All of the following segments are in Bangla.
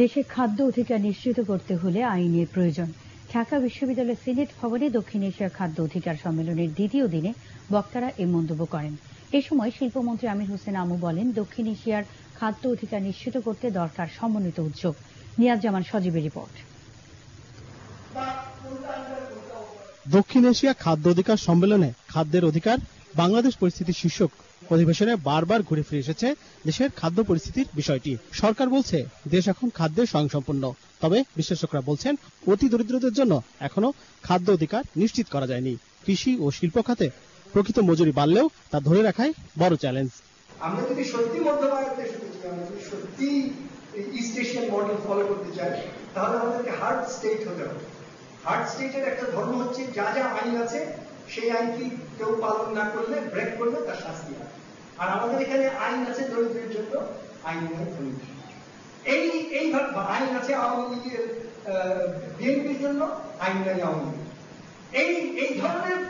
দেশে খাদ্য অধিকার নিশ্চিত করতে হলে আইনের প্রয়োজন। ঢাকা বিশ্ববিদ্যালয়ের সিনেট ভবনে দক্ষিণ এশিয়ার খাদ্য অধিকার সম্মেলনের দ্বিতীয় দিনে বক্তারা এ মন্তব্য করেন। এ সময় শিল্পমন্ত্রী আমির হোসেন আমু বলেন, দক্ষিণ এশিয়ার খাদ্য অধিকার নিশ্চিত করতে দরকার সমন্বিত উদ্যোগ। নিয়াজ জামান সজীবের রিপোর্ট। দক্ষিণ এশিয়া খাদ্য অধিকার সম্মেলনে খাদ্যের অধিকার বাংলাদেশ পরিস্থিতি শীর্ষক অধিবেশনে বারবার ঘুরে ফিরে এসেছে দেশের খাদ্য পরিস্থিতির বিষয়টি। সরকার বলছে দেশ এখন খাদ্যে স্বয়ংসম্পূর্ণ, তবে বিশ্লেষকরা বলছেন অতি দরিদ্রদের জন্য এখনো খাদ্য অধিকার নিশ্চিত করা যায়নি। কৃষি ও শিল্প খাতে প্রকৃত মজুরি বাড়লেও তা ধরে রাখাই বড় চ্যালেঞ্জ। আমরা যদি সত্যি মধ্যবায়ু দেশে সত্যি ইস্ট এশিয়ান মডেল ফলো করতে চাই, তাহলে আমাদেরকে হার্ড স্টেট হতে হবে। হার্ড স্টেটের একটা ধর্ম হচ্ছে যা যা আইন আছে সেই আইনটি কেউ পালন না করলে, ব্রেক করলে তার শাস্তি হয়। আর আমাদের এখানে আইন আছে দরিদ্রের জন্য, আইন নাই ধনীর। এইভাবে আইন আছে আওয়ামী লীগের বিএনপির জন্য, আইন নাই আওয়ামী লীগ। এই ধরনের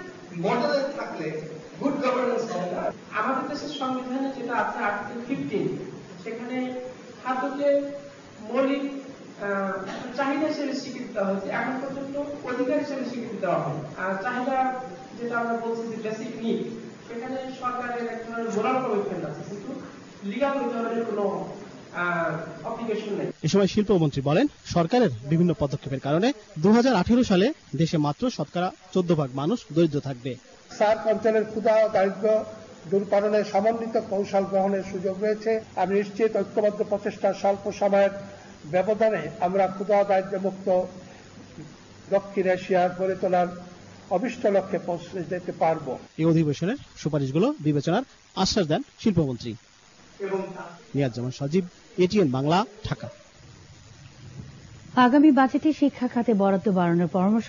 মডেলে থাকলে গুড গভর্নেন্স হবে না। আমাদের দেশের সংবিধানে যেটা আছে আর্টিকেল 15, সেখানে খাদ্যকে মৌলিক চাহিদা হিসেবে স্বীকৃতি দেওয়া হয়েছে। এখন পর্যন্ত অধিকার হিসেবে স্বীকৃতি দেওয়া হয়। আর চাহিদা যেটা আমরা বলছি যে বেসিক নিড, সেখানে সরকারের এক ধরনের মোরাল কমিটমেন্ট আছে, কিন্তু লিগাল ওই ধরনের কোনো অব্লিগেশন নেই। এ সময় শিল্পমন্ত্রী বলেন, সরকারের বিভিন্ন পদক্ষেপের কারণে 2018 সালে দেশে মাত্র শতকরা 14% মানুষ দরিদ্র থাকবে। সার্ক অঞ্চলের ক্ষুধা ও দারিদ্র্য দূরীকরণের সমন্বিত কৌশল গ্রহণের সুযোগ রয়েছে। আমি নিশ্চিত ঐক্যবদ্ধ প্রচেষ্টার স্বল্প সময়ের ব্যবধানে আমরা ক্ষুধা ও দারিদ্র্য মুক্ত দক্ষিণ এশিয়া গড়ে তোলার অভিষ্ট লক্ষ্যে পৌঁছে যেতে পারব। এই অধিবেশনের সুপারিশগুলো বিবেচনার আশ্বাস দেন শিল্পমন্ত্রী। নিয়াজ জামান সজীব, এটিএন বাংলা, ঢাকা। আগামী বাজেটে শিক্ষা খাতে বরাদ্দ বাড়ানোর পরামর্শ